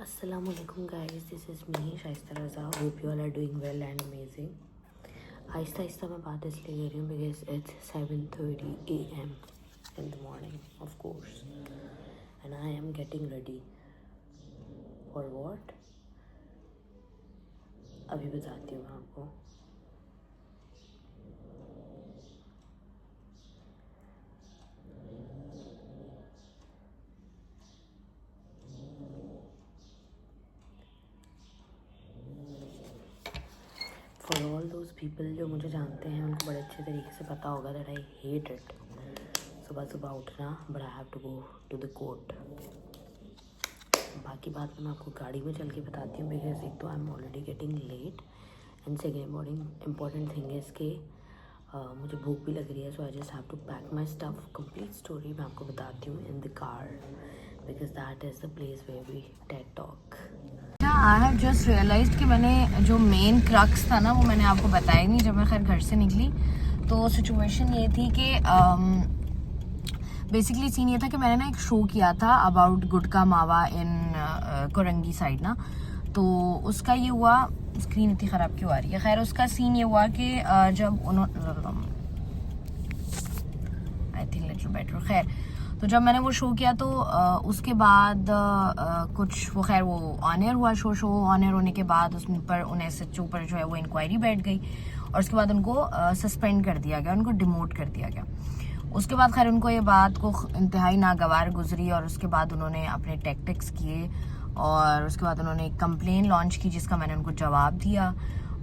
Assalamualaikum guys, this is me Shaista Raza. Hope you all are doing well and amazing. Aahista Aahista मैं बात इसलिए कर रही हूँ because it's 7:30 AM in the morning of course and I am getting ready for what? अभी बताती हूँ मैं आपको. फॉर ऑल दोज पीपल जो मुझे जानते हैं उनको बड़े अच्छे तरीके से पता होगा दैट आई हेट इट सुबह सुबह उठना, but I have to go to the court. बाकी बात मैं आपको गाड़ी में चल के बताती हूँ बिकॉज एक तो I am already getting late and second important thing is कि मुझे भूख भी लग रही है. So I just have to pack my stuff. Complete story मैं आपको बताती हूँ in the car because that is the place where we take talk. I have just realised कि मैंने जो मेन क्रक्स था ना वो मैंने आपको बताया नहीं जब मैं खैर घर से निकली. तो सिचुएशन ये थी कि बेसिकली सीन ये था कि मैंने ना एक शो किया था अबाउट गुटका मावा इन कोरंगी साइड ना. तो उसका ये हुआ, स्क्रीन इतनी ख़राब क्यों आ रही है. खैर उसका सीन ये हुआ कि जब उन्होंने आई थिंक लिटिल बेटर, खैर तो जब मैंने वो शो किया तो उसके बाद कुछ वो खैर वो ऑन एयर हुआ. शो ऑन एयर होने के बाद उस पर उन SHO पर जो है वो इंक्वायरी बैठ गई और उसके बाद उनको सस्पेंड कर दिया गया, उनको डिमोट कर दिया गया. उसके बाद खैर उनको ये बात को इंतहाई नागवार गुजरी और उसके बाद उन्होंने अपने टैक्टिक्स किए और उसके बाद उन्होंने एक कंप्लेन लॉन्च की जिसका मैंने उनको जवाब दिया.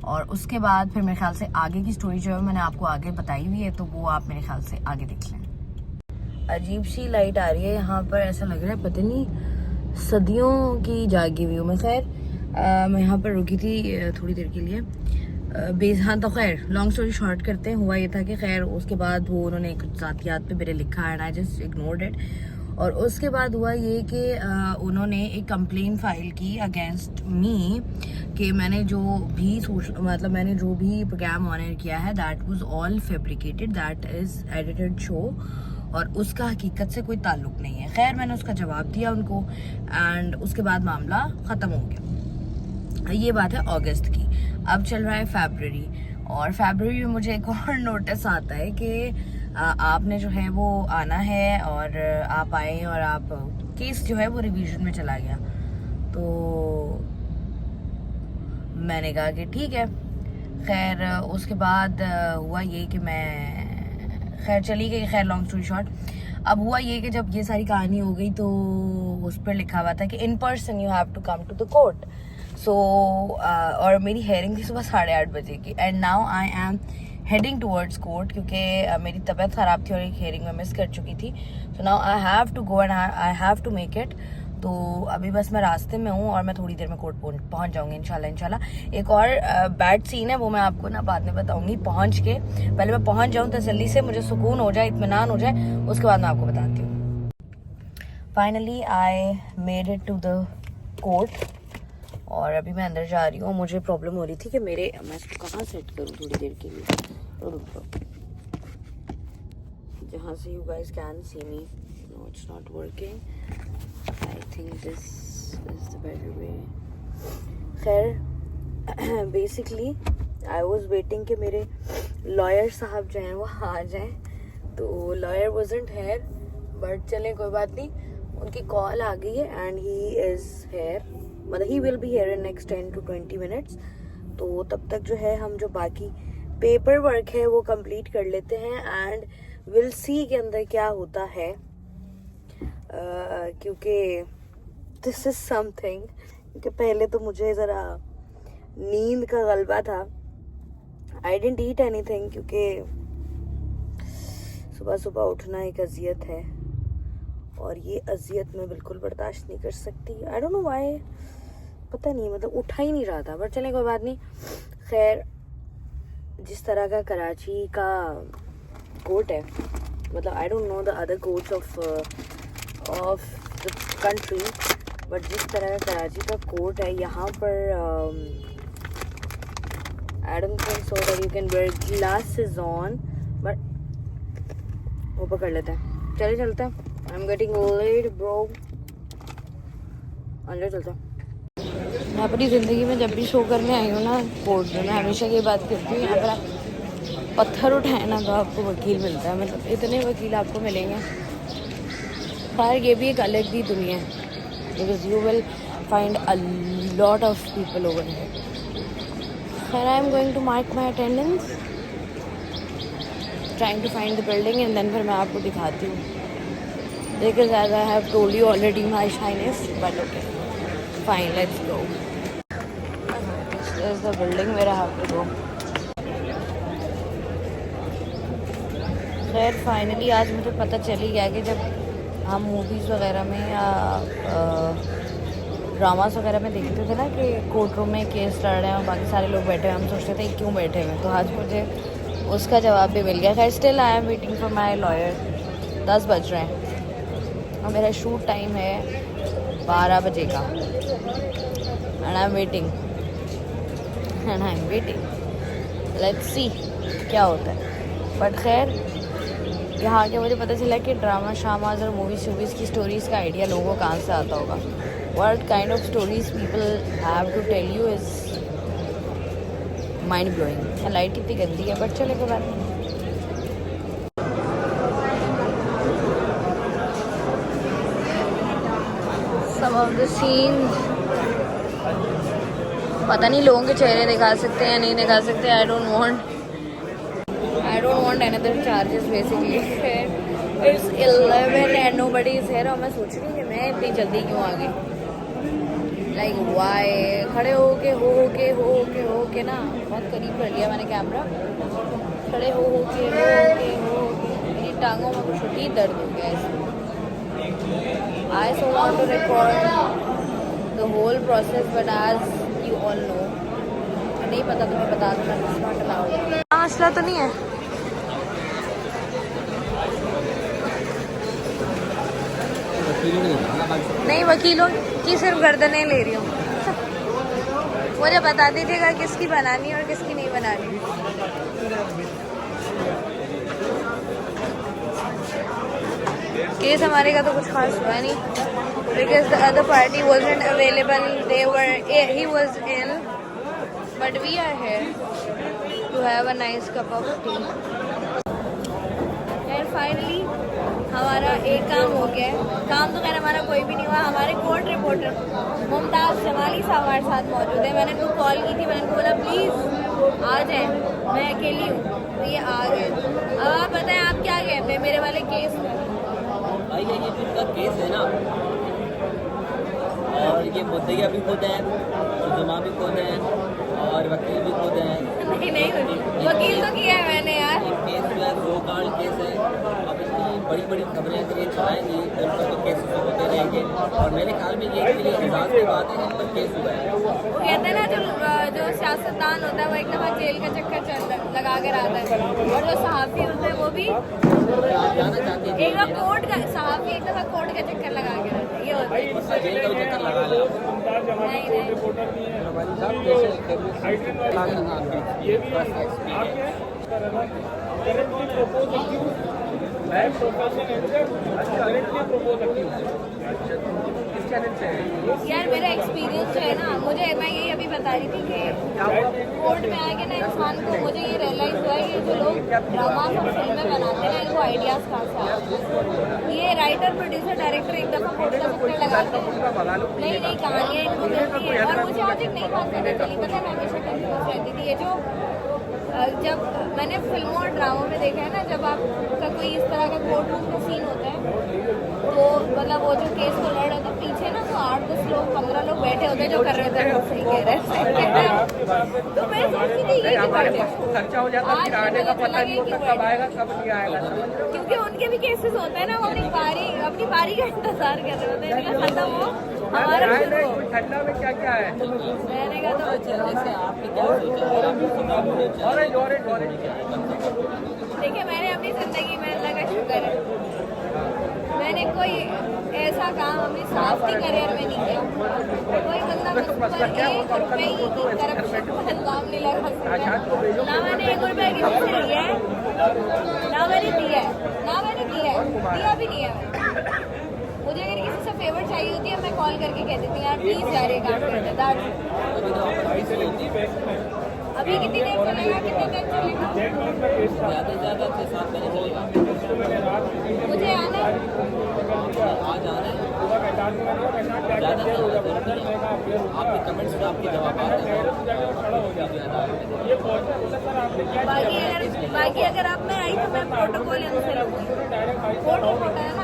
और उसके बाद फिर मेरे ख्याल से आगे की स्टोरी जो है मैंने आपको आगे बताई हुई है, तो वो आप मेरे ख्याल से आगे देख लें. अजीब सी लाइट आ रही है यहाँ पर, ऐसा लग रहा है पता नहीं सदियों की जागी हुई हूँ मैं. खैर मैं यहाँ पर रुकी थी थोड़ी देर के लिए. हाँ तो खैर लॉन्ग स्टोरी शॉर्ट करते हैं. हुआ ये था कि खैर उसके बाद वो उन्होंने कुछ ज़ातियात पे मेरे लिखा है and I just ignored it. और उसके बाद हुआ ये कि उन्होंने एक कंप्लेन फाइल की अगेंस्ट मी कि मैंने जो भी मैंने जो भी प्रोग्राम ऑन एयर किया है that was all fabricated, that is edited show और उसका हकीकत से कोई ताल्लुक नहीं है. खैर मैंने उसका जवाब दिया उनको एंड उसके बाद मामला ख़त्म हो गया. ये बात है अगस्त की. अब चल रहा है फरवरी और फरवरी में मुझे एक और नोटिस आता है कि आपने जो है वो आना है और आप आए और आप केस जो है वो रिवीजन में चला गया. तो मैंने कहा कि ठीक है. खैर उसके बाद हुआ ये कि मैं खैर चली गई. खैर लॉन्ग स्टोरी शॉर्ट, अब हुआ ये कि जब ये सारी कहानी हो गई तो उस पर लिखा हुआ था कि in person you have to come to the court. So और मेरी हेयरिंग थी सुबह 8:30 बजे की and now I am heading towards court क्योंकि मेरी तबीयत ख़राब थी और एक हेयरिंग में मिस कर चुकी थी. So now I have to go and I have to make it. तो अभी बस मैं रास्ते में हूँ और मैं थोड़ी देर में कोर्ट पहुँच जाऊँगी इंशाल्लाह. एक और बैड सीन है वो मैं आपको ना बाद में बताऊँगी पहुँच के. पहले मैं पहुँच जाऊँ तसल्ली से, मुझे सुकून हो जाए, इत्मीनान हो जाए, उसके बाद मैं आपको बताती हूँ. Finally I made it to the court और अभी मैं अंदर जा रही हूँ. मुझे प्रॉब्लम हो रही थी कि मैं इसको कहाँ सेट करूँ थोड़ी देर के लिए, जहाँ से you guys can see me. No it's not working. I think this is the better way. खैर बेसिकली आई वॉज वेटिंग कि मेरे लॉयर साहब जो हैं वो आ जाएं. तो लॉयर वॉजंट हेयर बट चलें कोई बात नहीं, उनकी कॉल आ गई है एंड ही इज़ हेयर, मतलब he will be here in next 10 to 20 minutes. तो तब तक जो है हम जो बाकी पेपर वर्क है वो कंप्लीट कर लेते हैं एंड विल सी के अंदर क्या होता है. क्योंकि दिस इज समथिंग, क्योंकि पहले तो मुझे ज़रा नींद का गलबा था. आई डिडंट ईट एनीथिंग क्योंकि सुबह सुबह उठना एक अजियत है और ये अजियत मैं बिल्कुल बर्दाश्त नहीं कर सकती. आई डोंट नो व्हाई, पता नहीं, मतलब उठा ही नहीं रहा था. बट चलें कोई बात नहीं. खैर जिस तरह का कराची का कोर्ट है, मतलब I don't know the other courts of the country, but जिस तरह का कराची का कोर्ट है यहाँ पर I don't think so that you can wear glasses on, but वो पकड़ लेते हैं. चले चलते हैं. I am getting late bro. अंदर चलते हैं. मैं अपनी ज़िंदगी में जब भी शो करने आई हूँ ना कोर्ट में, मैं हमेशा ये बात करती हूँ, यहाँ पर आप पत्थर उठाए ना तो आपको वकील मिलता है, मतलब इतने वकील आपको मिलेंगे। खैर ये भी एक अलग ही दुनिया है, because you will find a lot of people over here. खैर I am going to mark my attendance, trying to find the building and then फिर मैं आपको दिखाती हूँ, because as I have told you already my shyness, but okay fine let's go. This is the building where I have to go. खैर finally आज मुझे पता चल ही गया कि जब हम मूवीज़ वगैरह में या ड्रामास वगैरह में देखते थे ना कि कोर्ट रूम में केस लड़ रहे हैं और बाकी सारे लोग बैठे हैं, हम सोचते थे क्यों बैठे हुए, तो आज मुझे उसका जवाब भी मिल गया। खैर still I am waiting for my lawyer. 10 बज रहे हैं और मेरा शूट टाइम है 12 बजे का, and I am waiting let's see क्या होता है। बट खैर यहाँ के मुझे पता चला कि ड्रामा शामाज और मूवीज़ की स्टोरीज़ का आइडिया लोगों को कहाँ से आता होगा। What kind of stories people have to tell you is mind blowing. Light कितनी गंदी है, बट चले कोई बात नहीं। सम ऑफ द सीन्स पता नहीं लोगों के चेहरे दिखा सकते हैं या नहीं दिखा सकते। आई don't want another charges basically. It's 11 and nobody is here और मैं सोच रही हूँ कि मैं इतनी जल्दी क्यों आ गई। लाइक वाई खड़े हो के ना बहुत करीब कर लिया मैंने कैमरा। खड़े हो के मेरी टांगों में कुछ ही दर्द हो गया ऐसे। I so want to record the whole process but as you all know नहीं पता तो मैं बता दूँगा। मसला तो नहीं है। नहीं वकीलों की सिर्फ गर्दनें ले रही हूँ। मुझे बता दीजिएगा किसकी बनानी है और किसकी नहीं बनानी। केस हमारे का तो कुछ खास हुआ नहीं, because the other party wasn't available, he was ill, but we are here to have a nice cup of tea. And finally हमारा एक काम हो गया है। काम तो खैर हमारा कोई भी नहीं हुआ। हमारे कोर्ट रिपोर्टर मुमताज़ जमाली साहब हमारे साथ मौजूद है। मैंने उनको कॉल की थी, मैंने उनको बोला प्लीज़ आ जाए, मैं अकेली हूँ, तो ये आ गए। अब आप बताएं आप क्या कहते हैं मेरे वाले केस में? भाई ये जिनका केस है ना, और ये मुद्दई भी खुद है, जुमा भी खुद है और वकील भी खुद है। नहीं वकील तो किया है मैंने यार। ये केस जो है 2 कार्ड केस है। अब इतनी बड़ी बड़ी खबरें अगर ये चलाएंगी तो उन पर तो केसेस होते रहेंगे, और मेरे ख्याल में ये इतनी एजाज की बात है जिन पर केस हुआ है। वो कहते हैं ना जो सियासतदान होता है वो एक दफ़ा जेल का चक्कर लगा कर आता है, और जो सहाफ़ी होते हैं वो भी जाना चाहते हैं एक दफ़ा कोर्ट का सहाफ़ी एक दफ़ा कोर्ट का चक्कर लगा कर आता है। ये होता है जेल का भी चक्कर लगा लिया। यार मेरा एक्सपीरियंस जो है ना, मैं यही अभी बता रही थी कि कोर्ट में आके ना इंसान को मुझे ये रियलाइज़ हुआ है कि जो लोग ड्रामा और फिल्में बनाते हैं ना इनको आइडियाज़ कहाँ से आते हैं। ये राइटर प्रोड्यूसर डायरेक्टर एक दफ़ा कोर्ट का चक्कर लगाते हैं, नई कहानियाँ इनको मिलती हैं। और मुझे आज एक नई बात पता चली, पता है मैं हमेशा कंफ्यूज रहती थी। ये जो जब मैंने फिल्मों और ड्रामों में देखा है ना, जब आपका कोई इस तरह का कोर्ट रूम का सीन होता है तो मतलब वो जो केस को लड़ रहे होते हैं पीछे ना, तो 8-10 लोग 15 लोग बैठे होते हैं जो कर रहे होते हैं। सही कह रहे हैं। तो मैं सोचती थी ये खर्चा हो जाता है, फिर आने का पता नहीं होता कब आएगा कब नहीं आएगा। क्योंकि उनके भी केसेस होते हैं ना, वो अपनी बारी का इंतजार कर रहे होते हैं। इनका खत्म हो हमारा शुरू हो। ठंडा में क्या क्या है मैंने कहा तो जैसे आपने क्या सोचा? देखिए मैंने अपनी ज़िंदगी में अल्लाह का शुक्र है मैंने कोई ऐसा काम अपनी साफ्टी करियर में नहीं किया। कोई बंदा मुझ पर 1 रुपये की करप्शन का इल्ज़ाम नहीं लगा सकता। ना मैंने 1 रुपये किसी से लिया है, ना मैंने दिया है, दिया भी नहीं है। मुझे अगर किसी से फेवर चाहिए होती है मैं कॉल करके कह देती हूँ यार प्लीज यार ये काम कर दे। अभी कितनी देर चलेगा, कितनी देर चलेगा? ज़्यादा से ज़्यादा 6-7 महीने चलेगा। मुझे आना है। आज आना है, ज़्यादा से ज़्यादा आपके कमेंट्स में आपके जवाब बाकी अगर आप में आई तो मैं प्रोटोकॉल से लूँगी। कोर्ट रिपोर्ट है ना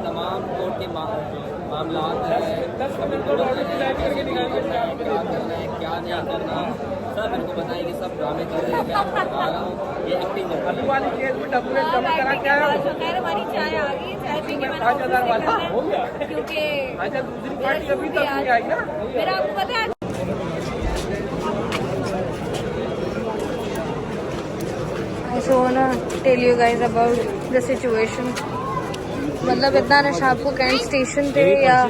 तमाम कोर्ट के मामला है, क्या करना है क्या नहीं करना, सब इनको बताएंगे। सब ड्रामे कर रहे हैं, मैं आपको बता रहा हूँ ये एक्टिंग कर रही है। वाली केस में डॉक्यूमेंट जमा करा क्या है? खैर हमारी चाय आ गई, चाय पी के 5,000 वाला हो गया क्योंकि अच्छा दूसरी पार्टी अभी तक नहीं आई ना। मेरा आपको पता है So wanna tell you guys about the situation. मतलब इतना नशा आपको कैंट स्टेशन पे या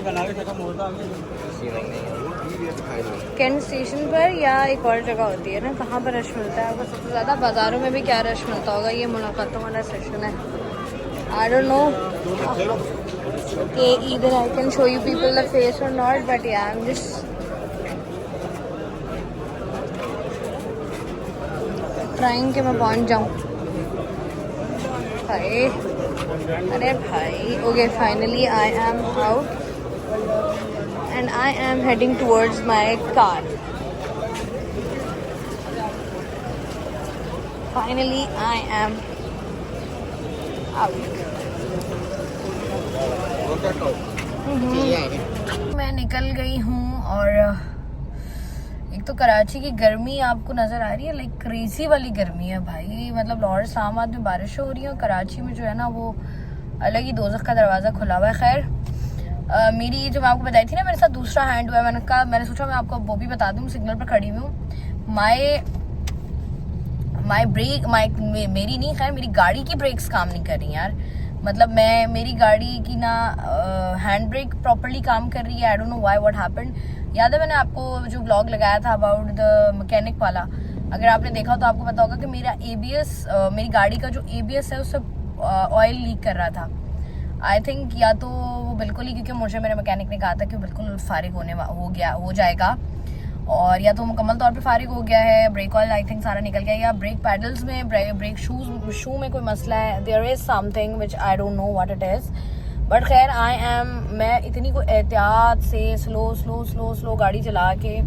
कैंट स्टेशन पर या एक और जगह होती है ना, कहाँ पर रश मिलता है आपको सबसे ज़्यादा? बाज़ारों में भी क्या रश मिलता होगा? ये मुलाकातों वाला सेशन है। आई डोंट नो कि either I can show you people the face or not, but yeah, I'm just trying कि मैं पहुँच जाऊँ। भाई अरे भाई okay finally I am out and I am heading towards my car. Finally I am out. मैं निकल गई हूँ और एक तो कराची की गर्मी आपको नज़र आ रही है, लाइक क्रेजी वाली गर्मी है भाई। मतलब लाहौर इस्लामाबाद में बारिश हो रही है और कराची में जो है ना वो अलग ही दोज़ख का दरवाज़ा खुला हुआ है। खैर मेरी जो मैं आपको बताई थी ना मेरे साथ दूसरा हैंड हुआ है, मैंने सोचा मैं आपको वो भी बता दूँ। सिग्नल पर खड़ी हुई हूँ, माई ब्रेक मेरी नहीं, खैर मेरी गाड़ी की ब्रेक्स काम नहीं कर रही यार। मतलब मेरी गाड़ी की ना हैंड ब्रेक प्रॉपर्ली काम कर रही है। आई don't know why, what happened. याद है मैंने आपको जो ब्लॉग लगाया था अबाउट द मैकेनिक वाला, अगर आपने देखा तो आपको पता होगा कि मेरा ABS मेरी गाड़ी का जो ABS है उससे ऑयल लीक कर रहा था। आई थिंक या तो वो बिल्कुल ही, क्योंकि मुझे मेरे मैकेनिक ने कहा था कि बिल्कुल फारिग हो जाएगा, और या तो मुकम्मल तौर पे फारिग हो गया है। ब्रेक ऑयल आई थिंक सारा निकल गया, या ब्रेक पैडल्स में ब्रेक शू में कोई मसला है। There is something which I don't know what it is, but खैर मैं इतनी को एहतियात से स्लो गाड़ी चला के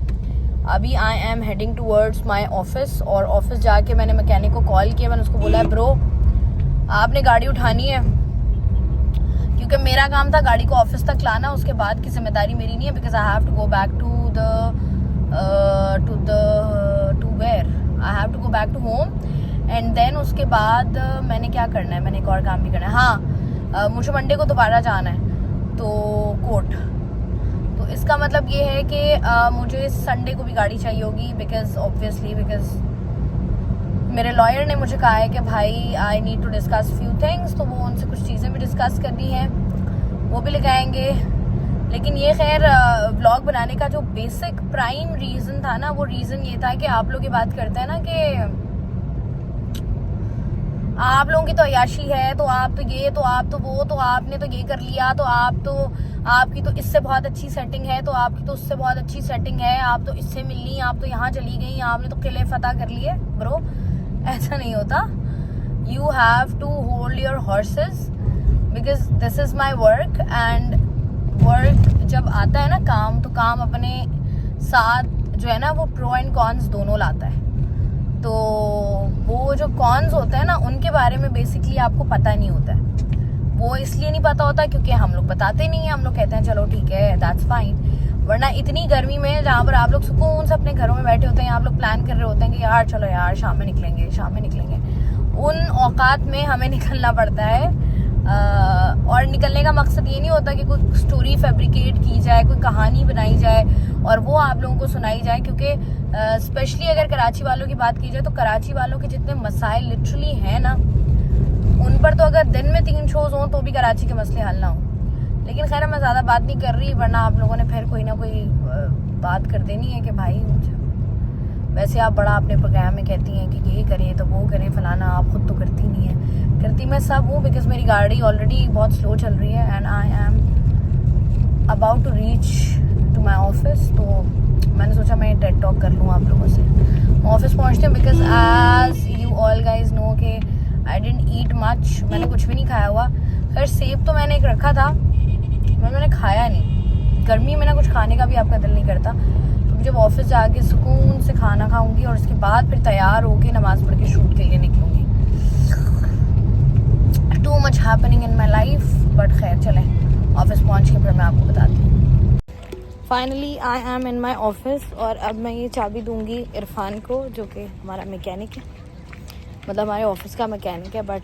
अभी आई am heading towards my office. और ऑफिस जाके मैंने मैकेनिक को कॉल किया, मैंने उसको बोला ब्रो आपने गाड़ी उठानी है, क्योंकि मेरा काम था गाड़ी को ऑफिस तक लाना, उसके बाद की जिम्मेदारी मेरी नहीं है। Because I have to go back to back to home and then उसके बाद मैंने क्या करना है, मैंने एक और काम भी करना है। हाँ मुझे मंडे को दोबारा जाना है तो कोर्ट, तो इसका मतलब ये है कि मुझे संडे को भी गाड़ी चाहिए होगी, बिकॉज मेरे लॉयर ने मुझे कहा है कि भाई I need to discuss few things, तो वो उनसे कुछ चीज़ें भी डिस्कस करनी है, वो भी लगाएंगे। लेकिन ये खैर व्लॉग बनाने का जो बेसिक प्राइम रीज़न था ना, वो रीज़न ये था कि आप लोग ये बात करते हैं ना कि आप लोगों की तो अयाशी है, तो आप तो ये, तो आप तो वो, तो आपने तो ये कर लिया, तो आपकी तो इससे बहुत अच्छी सेटिंग है, तो आपकी तो उससे बहुत अच्छी सेटिंग है, आप तो इससे मिल ली, आप तो यहाँ चली गई, आपने तो किले फतह कर लिए। ब्रो ऐसा नहीं होता। You have to hold your horses because this is my work, and work जब आता है ना काम, तो काम अपने साथ जो है ना वो प्रो एंड कॉन्स दोनों लाता है। तो वो जो कॉन्स होते हैं ना उनके बारे में बेसिकली आपको पता नहीं होता है। वो इसलिए नहीं पता होता क्योंकि हम लोग बताते नहीं हैं, हम लोग कहते हैं चलो ठीक है दैट्स फाइन। वरना इतनी गर्मी में जहाँ पर आप लोग सुकून से अपने घरों में बैठे होते हैं, आप लोग प्लान कर रहे होते हैं कि यार चलो यार शाम में निकलेंगे, उन औकात में हमें निकलना पड़ता है। और निकलने का मकसद ये नहीं होता कि कोई स्टोरी फैब्रिकेट की जाए, कोई कहानी बनाई जाए और वो आप लोगों को सुनाई जाए, क्योंकि स्पेशली अगर कराची वालों की बात की जाए तो कराची वालों के जितने मसाइल लिटरली हैं ना, उन पर तो अगर दिन में 3 शोज हों तो भी कराची के मसले हल ना हो। लेकिन खैर मैं ज़्यादा बात नहीं कर रही, वरना आप लोगों ने फिर कोई ना कोई बात कर देनी है कि भाई वैसे आप बड़ा अपने प्रोग्राम में कहती हैं कि ये करें तो वो करें फलाना, आप खुद तो करती नहीं है। करती मैं सब हूँ, बिकॉज मेरी गाड़ी ऑलरेडी बहुत स्लो चल रही है and I am about to reach to my office. तो मैंने सोचा मैं टेड टॉक कर लूँ आप लोगों से। ऑफिस पहुँचते हैं because as you all guys know के आई डिडंट ईट मच, मैंने कुछ भी नहीं खाया हुआ। खैर सेब तो मैंने एक रखा था, मैंने खाया नहीं। गर्मी में ना कुछ खाने का भी आपका दिल नहीं करता। तो जब ऑफिस जाके सुकून से खाना खाऊंगी और उसके बाद फिर तैयार होके नमाज पढ़ के शूट के लिए निकलूंगी। Too much happening in my life, but खैर चलें ऑफिस पहुंच के फिर मैं आपको बताती हूँ। Finally I M in my office और अब मैं ये चाबी दूंगी इरफान को, जो कि हमारा मैकेनिक है, मतलब हमारे ऑफिस का मैकेनिक है। बट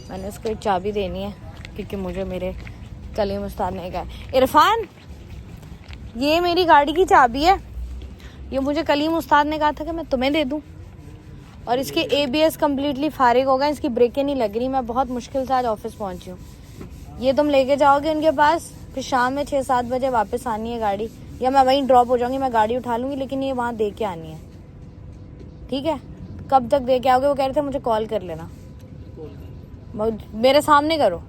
मैंने उसको एक चाबी देनी है क्योंकि मुझे मेरे कलीम उस्ताद ने कहा, इरफान ये मेरी गाड़ी की चाबी है, ये मुझे कलीम उस्ताद ने कहा था कि मैं तुम्हें दे दूं। और इसके ABS कम्प्लीटली फारिग हो गए, इसकी ब्रेकें नहीं लग रही। मैं बहुत मुश्किल से आज ऑफिस पहुंची हूँ। ये तुम लेके जाओगे इनके पास, फिर शाम में 6-7 बजे वापस आनी है गाड़ी, या मैं वहीं ड्रॉप हो जाऊंगी, मैं गाड़ी उठा लूंगी, लेकिन ये वहाँ दे के आनी है, ठीक है? कब तक दे के आओगे? वो कह रहे थे मुझे कॉल कर लेना, मेरे सामने करो,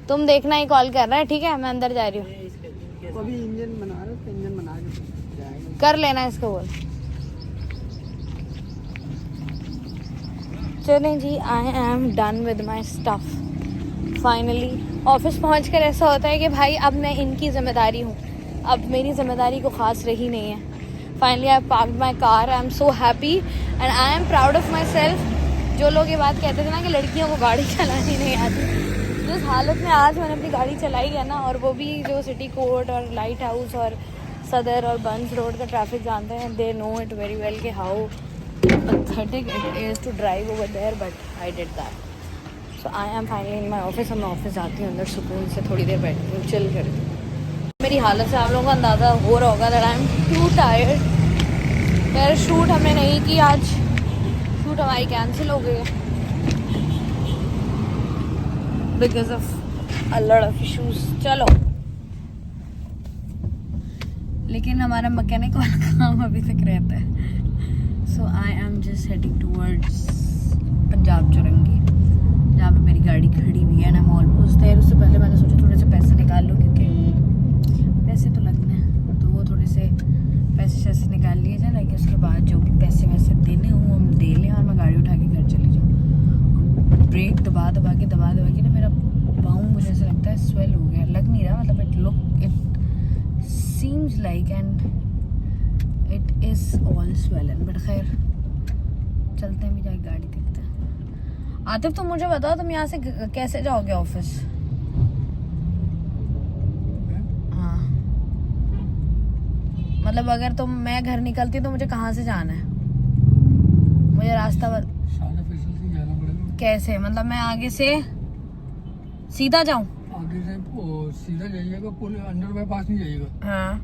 तुम देखना ही कॉल कर रहा है, ठीक है? मैं अंदर जा रही हूँ, अभी इंजन बना रहे थे, इंजन बना के जाएगा। कर लेना इसको बोल। चलें जी, I am done with my stuff finally. Office पहुंचकर ऐसा होता है कि भाई अब मैं इनकी जिम्मेदारी हूँ, अब मेरी जिम्मेदारी को खास रही नहीं है। Finally I parked my car, I am so happy and I am proud of my self. जो लोग ये बात कहते थे ना कि लड़कियों को गाड़ी चलानी नहीं आती, जिस हालत में आज मैंने अपनी गाड़ी चलाई है ना, और वो भी जो सिटी कोर्ट और लाइट हाउस और सदर और बंस रोड का ट्रैफिक जानते हैं, they know it very well कि how pathetic it is to drive over there, but I did that. So I am finally in my office. अब मैं ऑफिस जाती हूँ, अंदर सुकून से थोड़ी देर बैठती हूँ, चिल करती हूँ। मेरी हालत से आप लोगों को अंदाज़ा हो रहा होगा that I am too tired. मेरा शूट हमने नहीं की आज, शूट हमारी कैंसिल हो गई है because of a lot of issues. चलो, लेकिन हमारा मैकेनिक वाला काम अभी तक रहता है। So I am just heading towards Punjab चौरंगी, जहाँ पे मेरी गाड़ी खड़ी हुई है ना, ऑलमोस्ट देयर। उससे पहले मैंने सोचा थोड़े से पैसे निकाल लूँ, क्योंकि पैसे तो लगने हैं, तो वो थोड़े से पैसे निकाल लिए जाए, लाइक उसके बाद जो भी पैसे वैसे देने हों हम दे लें और मैं गाड़ी उठा के घर चली जाऊँ। ब्रेक दबा दबा के ना मेरा पाँव, मुझे ऐसा लगता है स्वेल हो गया, लग नहीं रहा, मतलब it seems like and it is all swollen, but खैर चलते हैं, भी जाके गाड़ी देखते हैं। आतिफ तुम मुझे बताओ, तुम यहाँ से कैसे जाओगे ऑफिस? हाँ, मतलब अगर मैं घर निकलती तो मुझे कहाँ से जाना है? मुझे रास्ता जाना पड़ेगा। कैसे? मतलब मैं आगे से सीधा जाऊँ? आगे से सीधा जाइएगा, पुल अंडर बाईपास नहीं जाइएगा। हाँ,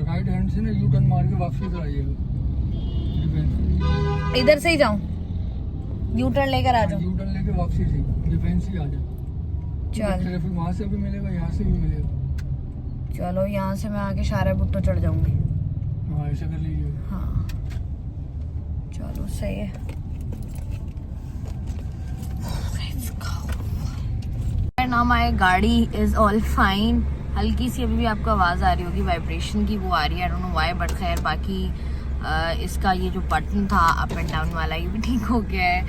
राइट हैंड से ना यू टर्न मार के वापसी इधर आइएगा। इधर से ही जाऊँ? यू टर्न लेकर आ जाऊँ? यू टर्न लेके वापसी से डिफेंस ही आ जाए। चल, ट्रैफिक वहाँ से भी मिलेगा, यहाँ से भी मिलेगा। चलो यहाँ से मैं आके शारा भुट्टो चढ़ जाऊंगी। हाँ, ऐसा कर लीजिए। हाँ चलो सही है। Now my गाड़ी इज ऑल फाइन। हल्की सी अभी भी आपको आवाज़ आ रही होगी वाइब्रेशन की, वो आ रही है, आई डोंट नो व्हाई, बट खैर बाकी इसका ये जो बटन था अप एंड डाउन वाला, ये भी ठीक हो गया है।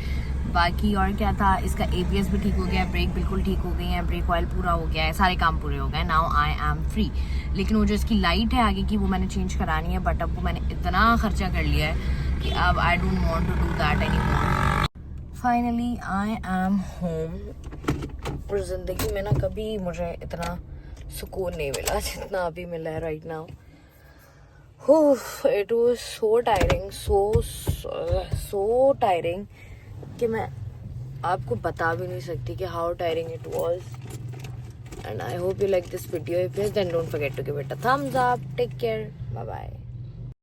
बाकी और क्या था, इसका ABS भी ठीक हो गया है, ब्रेक बिल्कुल ठीक हो गई है, ब्रेक ऑयल पूरा हो गया है, सारे काम पूरे हो गए। Now I M free. लेकिन वो जो इसकी लाइट है आगे की, वो मैंने चेंज करानी है, बट अब वो मैंने इतना खर्चा कर लिया है कि अब I don't want to do that any more. Finally I am home. और ज़िंदगी में ना कभी मुझे इतना सुकून नहीं मिला जितना अभी मिला है right now. It was so tiring, so tiring कि मैं आपको बता भी नहीं सकती कि how tiring it was. And I hope you like this video. If yes then don't forget to give it a thumbs up. Take care, bye bye.